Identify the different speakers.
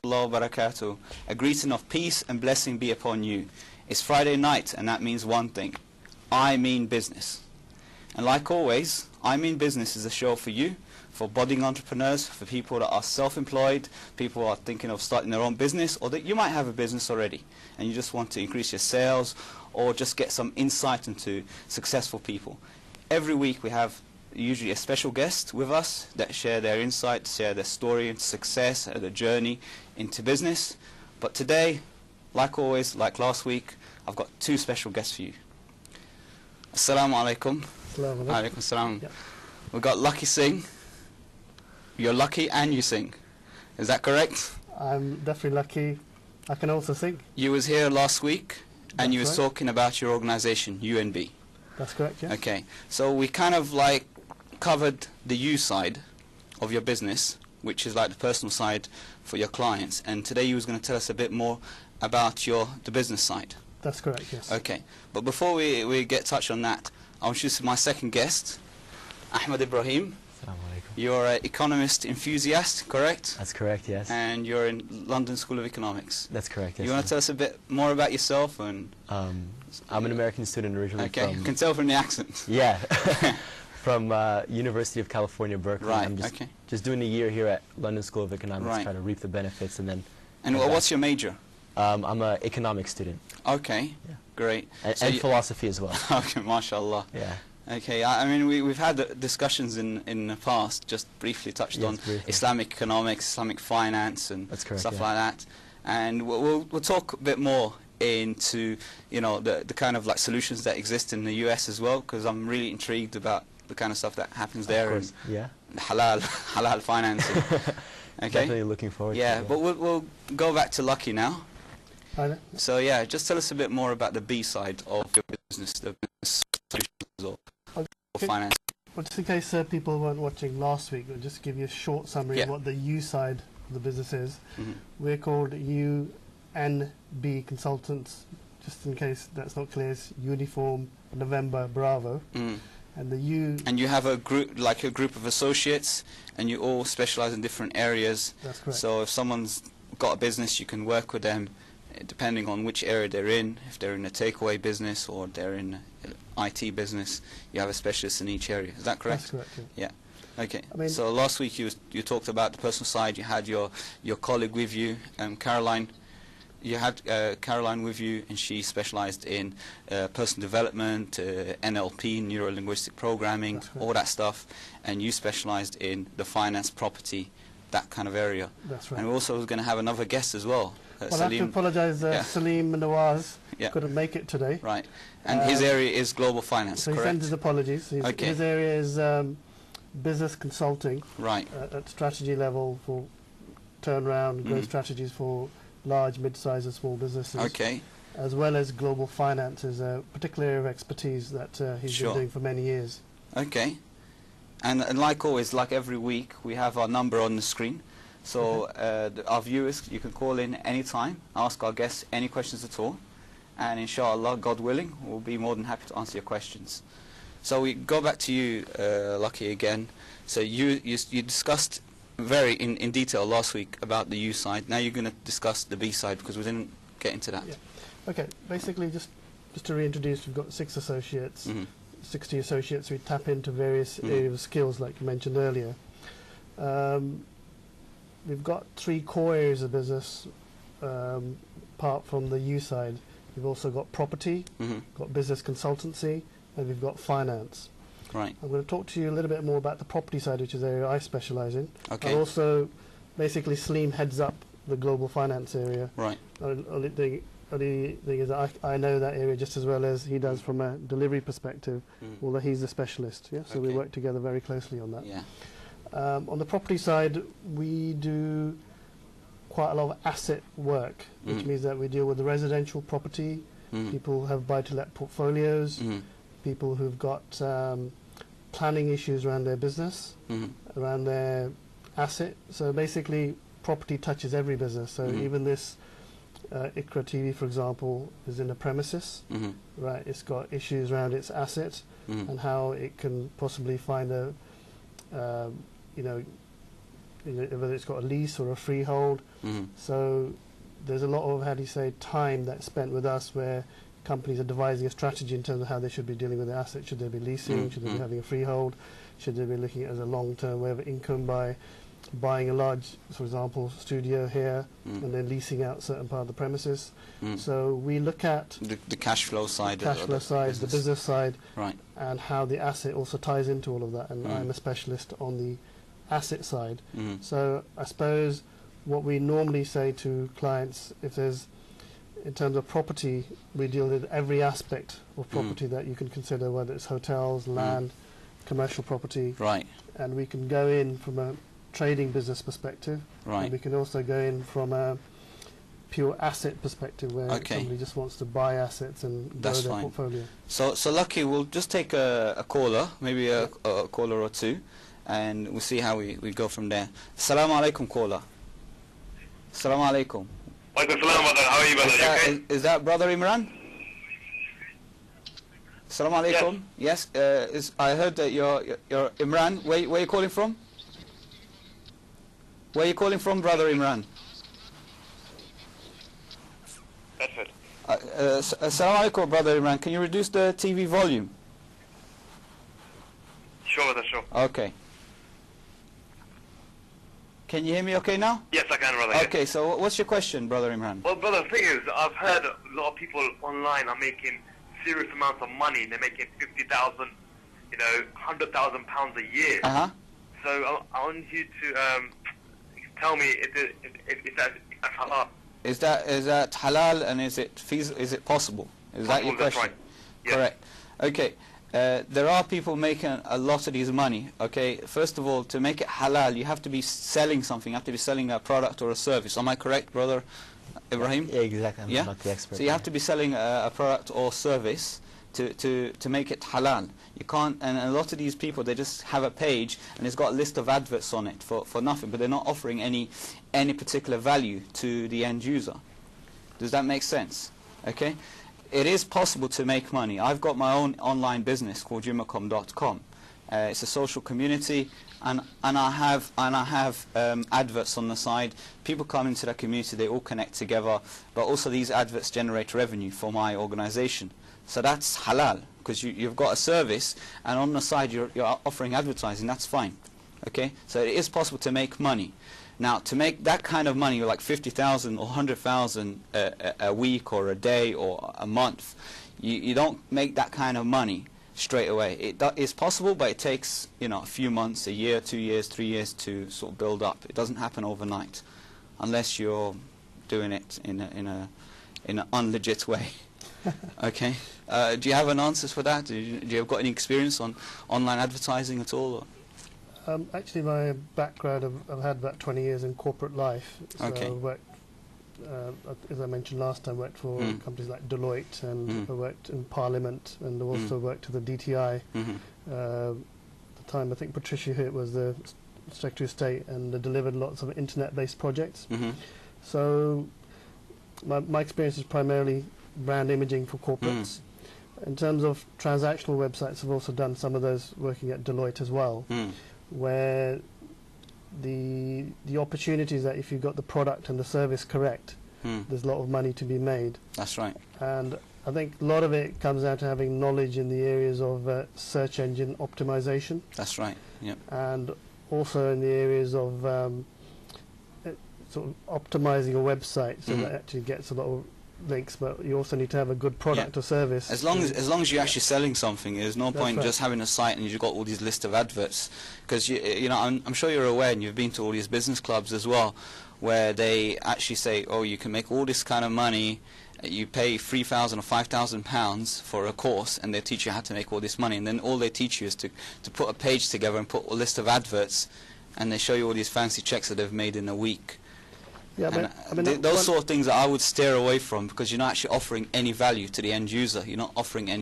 Speaker 1: wa barakatuh. A greeting of peace and blessing be upon you. It's Friday night, and that means one thing. I mean business. And like always, I Mean Business is a show for you, for budding entrepreneurs, for people that are self-employed, people who are thinking of starting their own business, or that you might have a business already, and you just want to increase your sales, or just get some insight into successful people. Every week we have usually a special guest with us that share their insights, share their story and success, their journey into business. But today, like always, like last week, I've got two special guests for you. Assalamu alaikum. Alaikum salam. Yep. We've got Lucky Singh. You're lucky and you sing. Is that correct?
Speaker 2: I'm definitely lucky. I can also sing.
Speaker 1: You was here last week and you was
Speaker 2: right.
Speaker 1: talking about your organization, UNB.
Speaker 2: That's correct, yes.
Speaker 1: Okay. So we kind of like covered the you side of your business, which is like the personal side for your clients. And today you was going to tell us a bit more about the business side.
Speaker 2: That's correct, yes.
Speaker 1: Okay. But before we get touch on that, I'll introduce my second guest, Ahmed Ibrahim. You're an economist enthusiast, correct?
Speaker 3: That's correct, yes.
Speaker 1: And you're in London School of Economics.
Speaker 3: That's correct, yes.
Speaker 1: You want to tell us a bit more about yourself? And
Speaker 3: I'm an American student originally
Speaker 1: okay,
Speaker 3: from...
Speaker 1: you can tell from the accent.
Speaker 3: Yeah, from University of California, Berkeley.
Speaker 1: Right,
Speaker 3: I'm just doing a year here at London School of Economics,
Speaker 1: right.
Speaker 3: trying to reap the benefits and then...
Speaker 1: And what's your major?
Speaker 3: I'm an economics student.
Speaker 1: Okay, yeah. Great.
Speaker 3: And philosophy as well.
Speaker 1: Okay, mashallah.
Speaker 3: Yeah.
Speaker 1: Okay, I mean, we've had discussions in the past, just briefly touched on
Speaker 3: briefly.
Speaker 1: Islamic economics, Islamic finance, and
Speaker 3: That's correct,
Speaker 1: stuff
Speaker 3: yeah.
Speaker 1: like that. And we'll talk a bit more into, you know, the kind of like solutions that exist in the US as well, because I'm really intrigued about the kind of stuff that happens there.
Speaker 3: Of course, yeah.
Speaker 1: Halal financing. Okay.
Speaker 3: Definitely looking forward to it.
Speaker 1: Yeah, but we'll go back to Lucky now.
Speaker 2: Hi.
Speaker 1: So yeah, just tell us a bit more about the B side of your business, the business solutions or finance.
Speaker 2: Well, just in case people weren't watching last week, I'll just give you a short summary of what the U side of the business is. We're called UNB Consultants, just in case that's not clear, it's Uniform November Bravo. And the U...
Speaker 1: And you have a group, like a group of associates, and you all specialize in different areas.
Speaker 2: That's correct.
Speaker 1: So if someone's got a business, you can work with them depending on which area they're in. If they're in a takeaway business or they're in IT business, you have a specialist in each area. Is that correct?
Speaker 2: That's correct,
Speaker 1: yeah. Okay.
Speaker 2: I mean,
Speaker 1: so last week you talked about the personal side. You had your colleague with you, Caroline. You had Caroline with you, and she specialized in personal development, NLP, neuro-linguistic programming, all that stuff. And you specialized in the finance, property, that kind of area.
Speaker 2: That's right.
Speaker 1: And we also was going to have another guest as well.
Speaker 2: Well, I have to apologize, Salim Nawaz couldn't make it today.
Speaker 1: Right. And his area is global finance,
Speaker 2: so
Speaker 1: correct?
Speaker 2: he sends his apologies. His area is business consulting.
Speaker 1: Right.
Speaker 2: At strategy level for turnaround, growth strategies for large, mid-sized and small businesses.
Speaker 1: Okay.
Speaker 2: As well as global finance is a particular area of expertise that he's been doing for many years.
Speaker 1: Okay. And like always, like every week, we have our number on the screen. So our viewers, you can call in any time, ask our guests any questions at all. And inshallah, God willing, we'll be more than happy to answer your questions. So we go back to you, Lucky, again. So you discussed very in detail last week about the U side. Now you're going to discuss the B side because we didn't get into that.
Speaker 2: Yeah. Okay, basically just to reintroduce, we've got 6 associates, 60 associates. We tap into various areas of skills like you mentioned earlier. We've got 3 core areas of business apart from the U side. We've also got property, got business consultancy, and we've got finance.
Speaker 1: Right.
Speaker 2: I'm going to talk to you a little bit more about the property side, which is the area I specialize in.
Speaker 1: Okay.
Speaker 2: And also, basically, Salim heads up the global finance area.
Speaker 1: Right.
Speaker 2: Only thing is that I know that area just as well as he does from a delivery perspective, although he's the specialist. Yeah. So we work together very closely on that.
Speaker 1: Yeah.
Speaker 2: On the property side, we do quite a lot of asset work, which means that we deal with the residential property, people who have buy-to-let portfolios, people who've got planning issues around their business, around their asset. So basically, property touches every business. So even this Iqra TV, for example, is in a premises, right? It's got issues around its asset and how it can possibly find a, whether it's got a lease or a freehold. So there's a lot of, how do you say, time that's spent with us where companies are devising a strategy in terms of how they should be dealing with their assets. Should they be leasing? Should they be having a freehold? Should they be looking at it as a long-term way of income by buying a large, for example, studio here and then leasing out certain part of the premises? So we look at
Speaker 1: the cash flow side,
Speaker 2: the business side,
Speaker 1: right,
Speaker 2: and how the asset also ties into all of that. And I'm a specialist on the asset side. So I suppose what we normally say to clients, if there's, in terms of property, we deal with every aspect of property that you can consider, whether it's hotels, land, commercial property.
Speaker 1: Right.
Speaker 2: And we can go in from a trading business perspective.
Speaker 1: Right.
Speaker 2: And we can also go in from a pure asset perspective where somebody just wants to buy assets and grow their portfolio.
Speaker 1: So Lucky, we'll just take a caller, maybe a caller or two, and we'll see how we go from there. Assalamu alaikum, caller. Assalamu alaikum.
Speaker 4: Walaikum salam, brother. How are you, brother? Okay?
Speaker 1: Is that Brother Imran? Assalamu alaikum. Yes. I heard that you're Imran. Where are you calling from? Where are you calling from, Brother Imran?
Speaker 4: That's it.
Speaker 1: Assalamu alaikum, Brother Imran. Can you reduce the TV volume?
Speaker 4: Sure, brother, sure.
Speaker 1: Okay. Can you hear me okay now?
Speaker 4: Yes, I can, brother.
Speaker 1: Okay, so what's your question, Brother Imran?
Speaker 4: Well, brother, the thing is, I've heard a lot of people online are making serious amounts of money. They're making 50,000, you know, 100,000 pounds a year. So I want you to tell me if that's halal.
Speaker 1: Is that halal, and is it possible? Is that your question?
Speaker 4: That's right. Yes.
Speaker 1: Correct. Okay. There are people making a lot of these money. Okay. First of all, to make it halal, you have to be selling something. You have to be selling a product or a service. Am I correct, Brother Ibrahim?
Speaker 3: Yeah, exactly. I'm not the expert.
Speaker 1: So you have to be selling a product or service to make it halal. You can't, and a lot of these people, they just have a page and it's got a list of adverts on it for nothing, but they're not offering any particular value to the end user. Does that make sense? Okay. It is possible to make money. I've got my own online business called jimacom.com. It's a social community, and I have adverts on the side. People come into the community, they all connect together, but also these adverts generate revenue for my organization. So that's halal, because you've got a service, and on the side you're offering advertising. That's fine. Okay, so it is possible to make money. Now, to make that kind of money, like 50,000 or 100,000 a week or a day or a month, you don't make that kind of money straight away. It is possible, but it takes, you know, a few months, a year, 2 years, 3 years to sort of build up. It doesn't happen overnight, unless you're doing it in an unlegit way. Okay. Do you have an answer for that? Do you have got any experience on online advertising at all? Or?
Speaker 2: Actually, my background, I've had about 20 years in corporate life. So
Speaker 1: Okay.
Speaker 2: I worked, as I mentioned last time, worked for companies like Deloitte, and I worked in Parliament, and also worked to the DTI. At the time, I think Patricia Hitt was the Secretary of State, and delivered lots of internet-based projects. So my experience is primarily brand imaging for corporates. In terms of transactional websites, I've also done some of those working at Deloitte as well, where the opportunities that if you've got the product and the service correct, there's a lot of money to be made.
Speaker 1: That's right.
Speaker 2: And I think a lot of it comes down to having knowledge in the areas of search engine optimization.
Speaker 1: That's right. Yep.
Speaker 2: And also in the areas of sort of optimizing a website so that it actually gets a lot of links, but you also need to have a good product or service.
Speaker 1: As long as you're actually selling something, there's no point just having a site and you've got all these list of adverts. Because you know, I'm sure you're aware, and you've been to all these business clubs as well, where they actually say, oh, you can make all this kind of money. You pay £3,000 or £5,000 for a course, and they teach you how to make all this money. And then all they teach you is to put a page together and put a list of adverts, and they show you all these fancy checks that they've made in a week. Yeah, I mean, those sort of things that I would steer away from, because you're not actually offering any value to the end user. You're not offering any